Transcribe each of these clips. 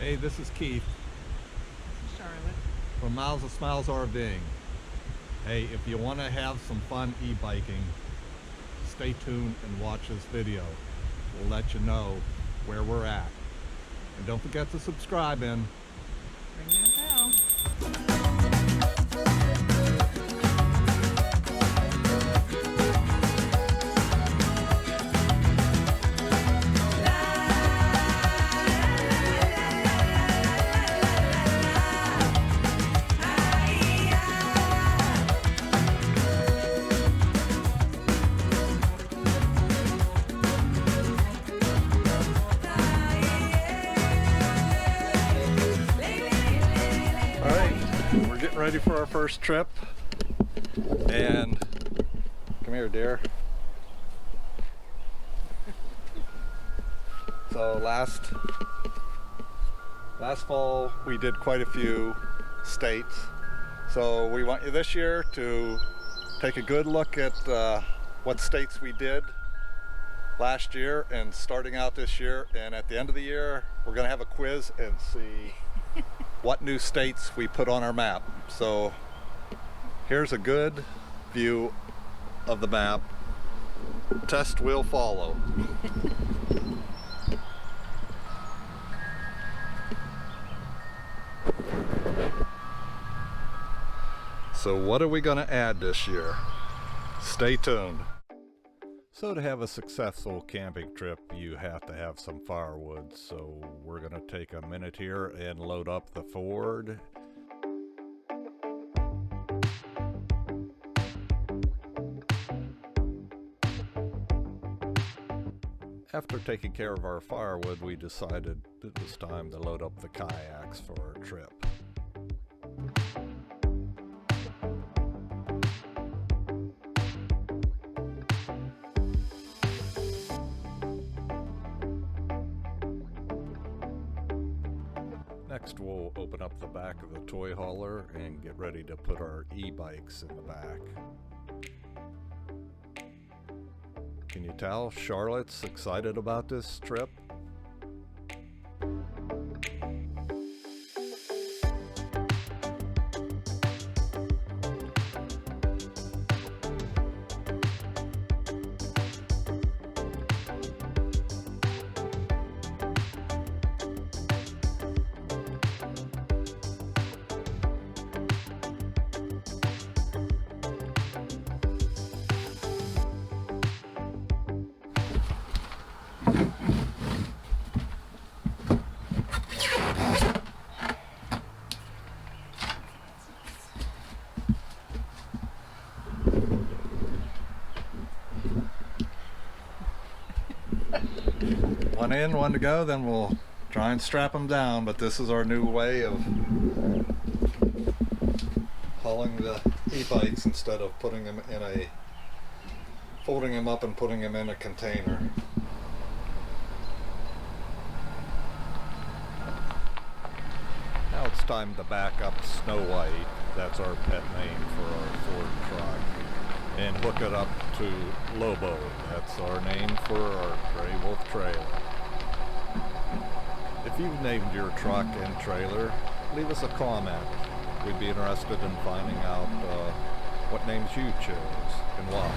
Hey, this is Keith Charlotte. from Miles of Smiles RVing. Hey, if you want to have some fun e-biking, stay tuned and watch this video. We'll let you know where we're at. And don't forget to subscribe in. Ring that bell. Ready for our first trip, and come here, dear. So last fall we did quite a few states, so we want you this year to take a good look at what states we did last year and starting out this year, and at the end of the year we're gonna have a quiz and see what new states we put on our map. So here's a good view of the map. Test will follow. So what are we going to add this year? Stay tuned. So to have a successful camping trip, you have to have some firewood. So we're going to take a minute here and load up the Ford. After taking care of our firewood, we decided it was time to load up the kayaks for our trip. Next, we'll open up the back of the toy hauler and get ready to put our e-bikes in the back. Can you tell Charlotte's excited about this trip? One in, one to go, then we'll try and strap them down, but this is our new way of hauling the e-bikes instead of putting them in folding them up and putting them in a container. Now it's time to back up Snow White, that's our pet name for our Ford truck, and hook it up to Lobo, that's our name for our Gray Wolf trailer. If you've named your truck and trailer, leave us a comment. We'd be interested in finding out what names you chose and why.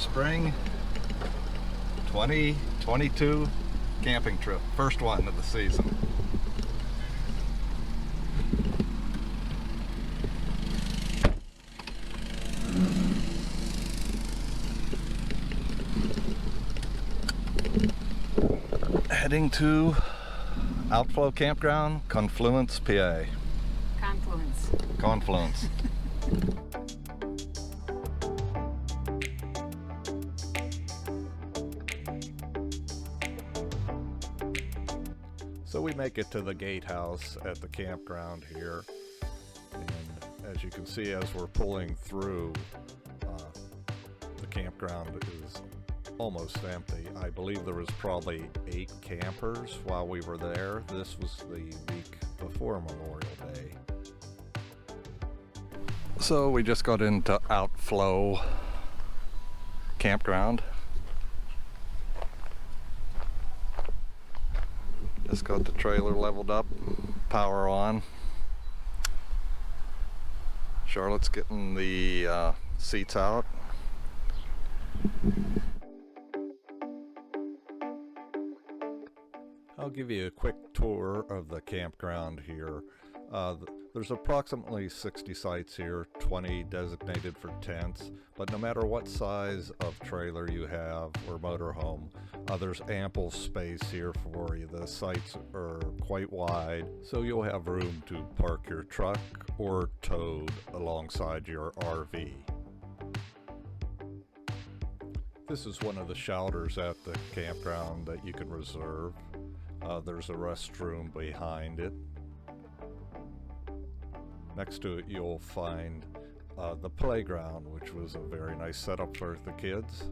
spring 2022 camping trip. First one of the season. Heading to Outflow Campground, Confluence, PA. Confluence. Confluence. So we make it to the gatehouse at the campground here, and as you can see, as we're pulling through, the campground is almost empty. I believe there was probably 8 campers while we were there. This was the week before Memorial Day. So we just got into Outflow Campground. Just got the trailer leveled up, power on. Charlotte's getting the seats out. I'll give you a quick tour of the campground here. There's approximately 60 sites here, 20 designated for tents, but no matter what size of trailer you have or motorhome, there's ample space here for you. The sites are quite wide, so you'll have room to park your truck or towed alongside your RV. This is one of the shelters at the campground that you can reserve. There's a restroom behind it. Next to it you'll find the playground, which was a very nice setup for the kids.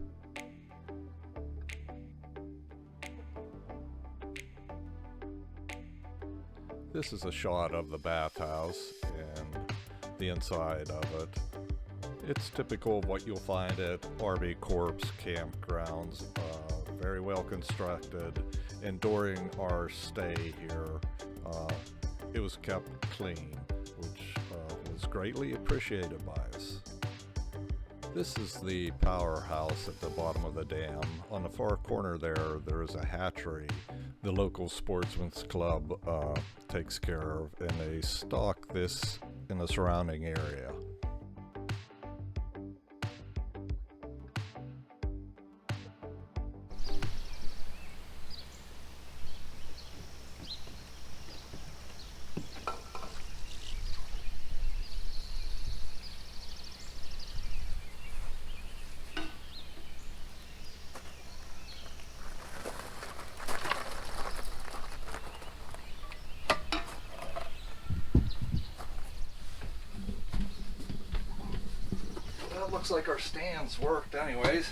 This is a shot of the bathhouse and the inside of it. It's typical of what you'll find at RV Corps campgrounds, very well constructed, and during our stay here, it was kept clean, which was greatly appreciated by us. This is the powerhouse at the bottom of the dam. On the far corner there is a hatchery the local sportsman's club takes care of, and they stock this in the surrounding area. Well, it looks like our stands worked anyways.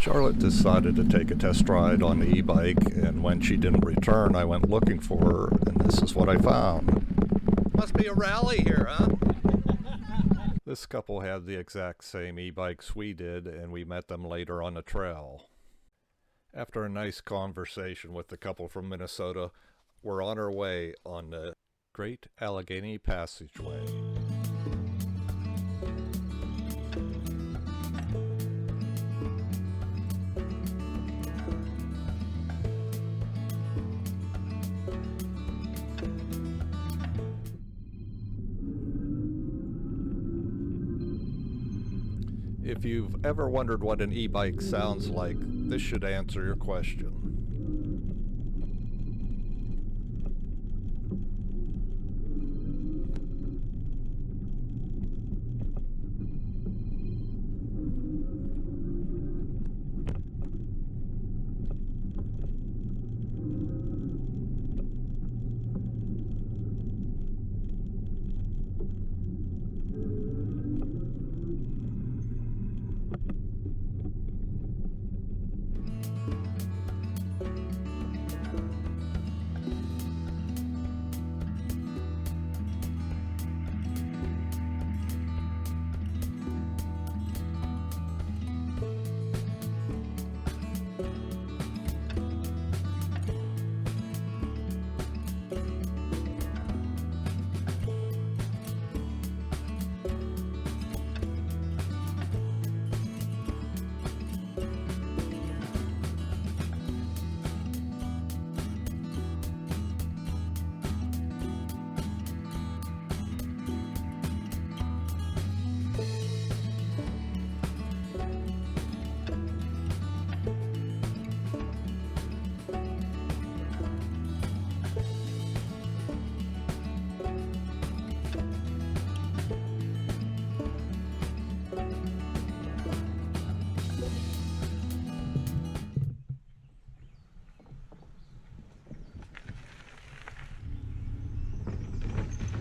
Charlotte decided to take a test ride on the e-bike, and when she didn't return, I went looking for her, and this is what I found. Must be a rally here, huh? This couple had the exact same e-bikes we did, and we met them later on the trail. After a nice conversation with the couple from Minnesota, we're on our way on the Great Allegheny Passageway. If you've ever wondered what an e-bike sounds like, this should answer your question.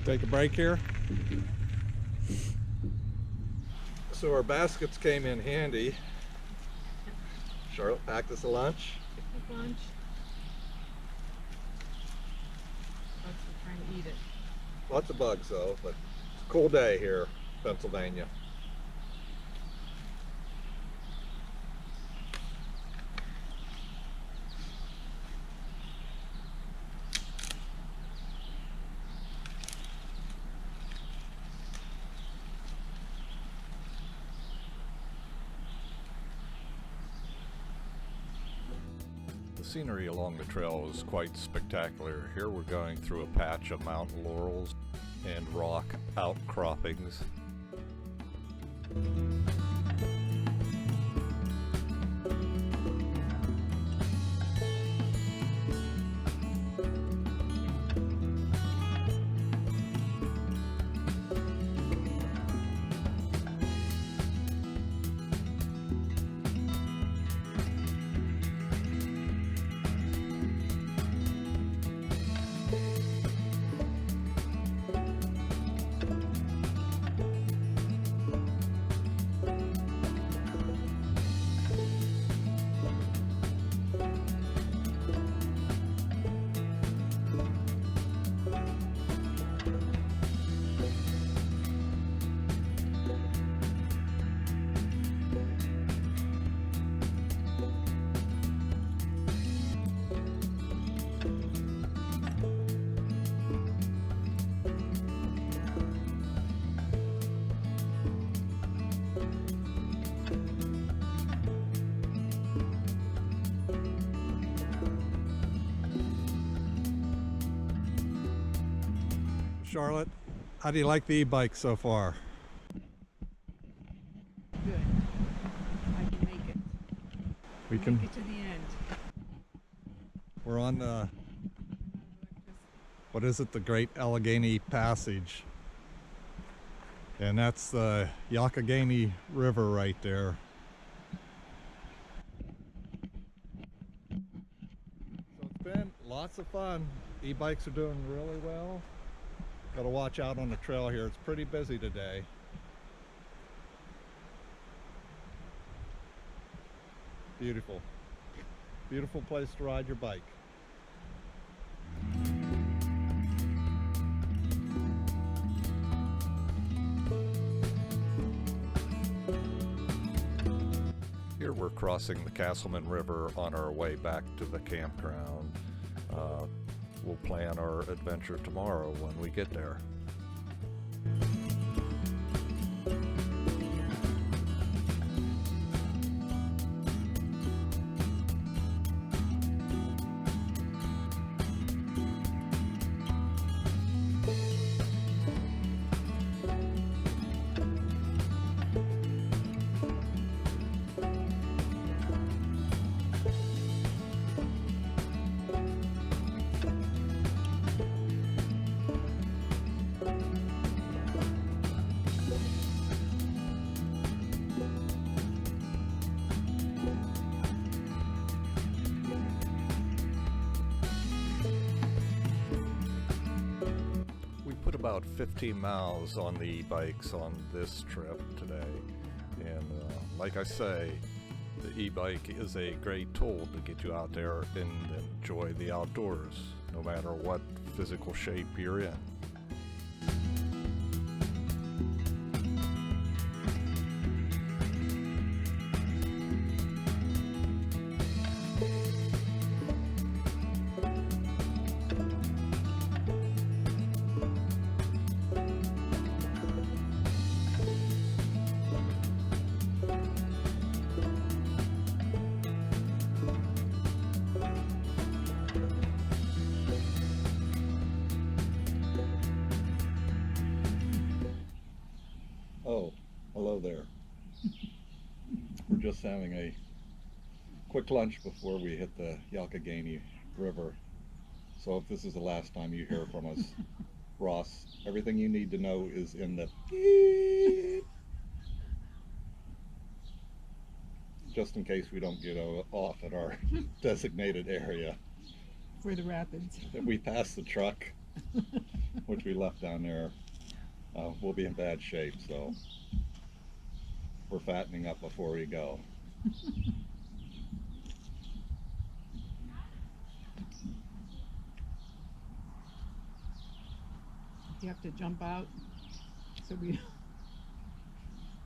Take a break here. So our baskets came in handy. Charlotte packed us a lunch. Lunch. Bugs are trying to eat it. Lots of bugs though, but it's a cool day here in Pennsylvania. The scenery along the trail is quite spectacular. Here we're going through a patch of mountain laurels and rock outcroppings. Charlotte, how do you like the e-bike so far? Good. I can make it. We Make can. it to the end. We're on the, what is it, the Great Allegheny Passage. And that's the Allegheny River right there. So it's been lots of fun. E-bikes are doing really well. Got to watch out on the trail here. It's pretty busy today. Beautiful. Beautiful place to ride your bike. Here we're crossing the Castleman River on our way back to the campground. We'll plan our adventure tomorrow when we get there. Put about 15 miles on the e-bikes on this trip today, and like I say, the e-bike is a great tool to get you out there and enjoy the outdoors no matter what physical shape you're in. Oh, hello there. We're just having a quick lunch before we hit the Allegheny River. So if this is the last time you hear from us, Ross, everything you need to know is in the beep, just in case we don't get off at our designated area. For the rapids. If we pass the truck, which we left down there, we'll be in bad shape, so we're fattening up before we go. You have to jump out, so we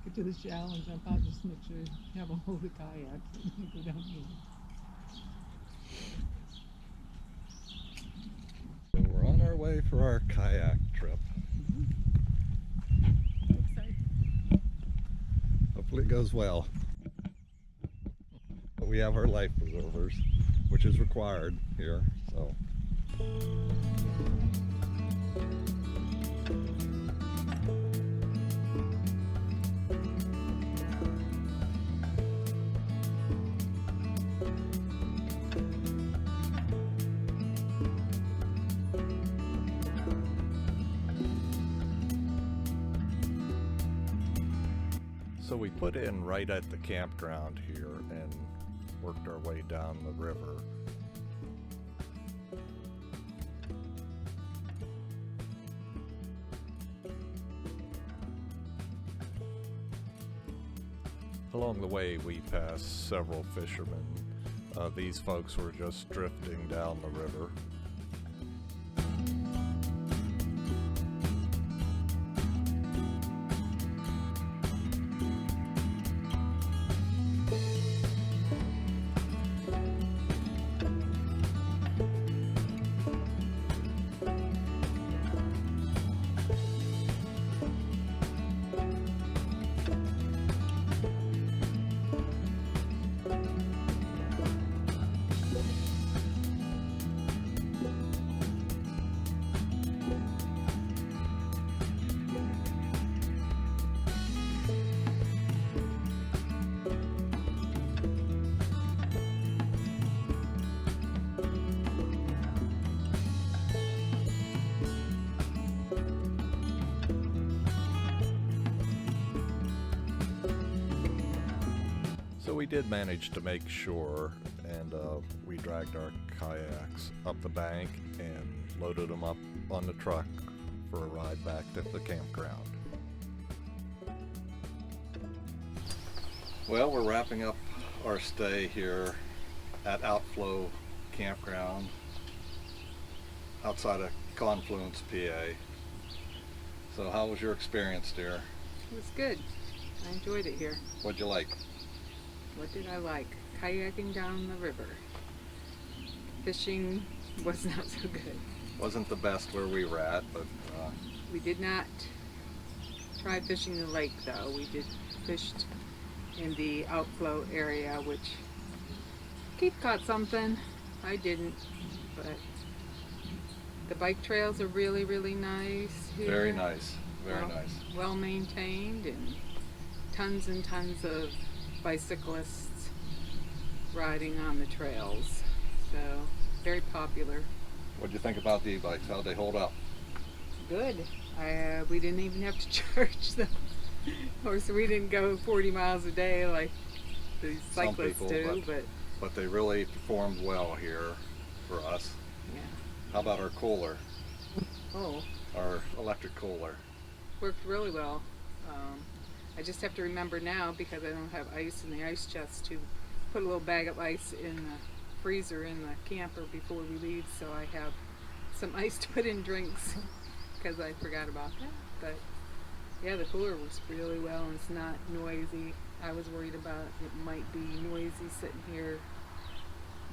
get to the shallow and jump out, just to make sure you have a hold of the kayak and you go down here. So we're on our way for our kayak trip. Excited. Hopefully it goes well. But we have our life preservers, which is required here, so. So we put in right at the campground here and worked our way down the river. Along the way we passed several fishermen. These folks were just drifting down the river. So we did manage to make shore, and we dragged our kayaks up the bank and loaded them up on the truck for a ride back to the campground. Well, we're wrapping up our stay here at Outflow Campground outside of Confluence, PA. So how was your experience, dear? It was good. I enjoyed it here. What'd you like? What did I like? Kayaking down the river. Fishing was not so good. Wasn't the best where we were at, but We did not try fishing the lake though. We did fished in the Outflow area, which Keith caught something. I didn't, but the bike trails are really, really nice here. very nice, very nice. Well maintained, and tons of bicyclists riding on the trails. So very popular. What'd you think about the e-bikes? How'd they hold up? Good. We didn't even have to charge them. Of course, we didn't go 40 miles a day like the Some cyclists people, do, but they really performed well here for us. yeah. How about our cooler, Oh, our electric cooler? worked really well. I just have to remember now, because I don't have ice in the ice chest, to put a little bag of ice in the freezer in the camper before we leave, so I have some ice to put in drinks, because I forgot about that. But yeah, the cooler works really well, and it's not noisy. I was worried about it might be noisy sitting here,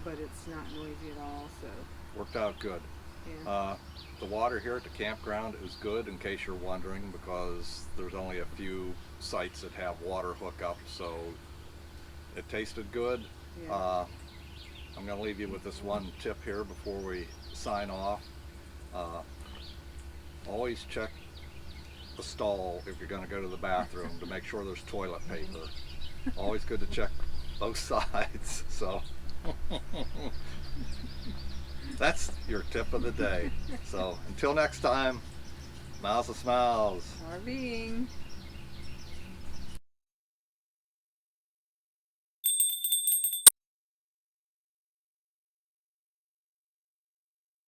but it's not noisy at all, so Worked out good. yeah. The water here at the campground is good, in case you're wondering, because there's only a few sites that have water hookup, so it tasted good. Yeah. I'm going to leave you with this one tip here before we sign off. Always check the stall if you're going to go to the bathroom to make sure there's toilet paper. Always good to check both sides. So that's your tip of the day. So until next time, miles to smiles. RVing.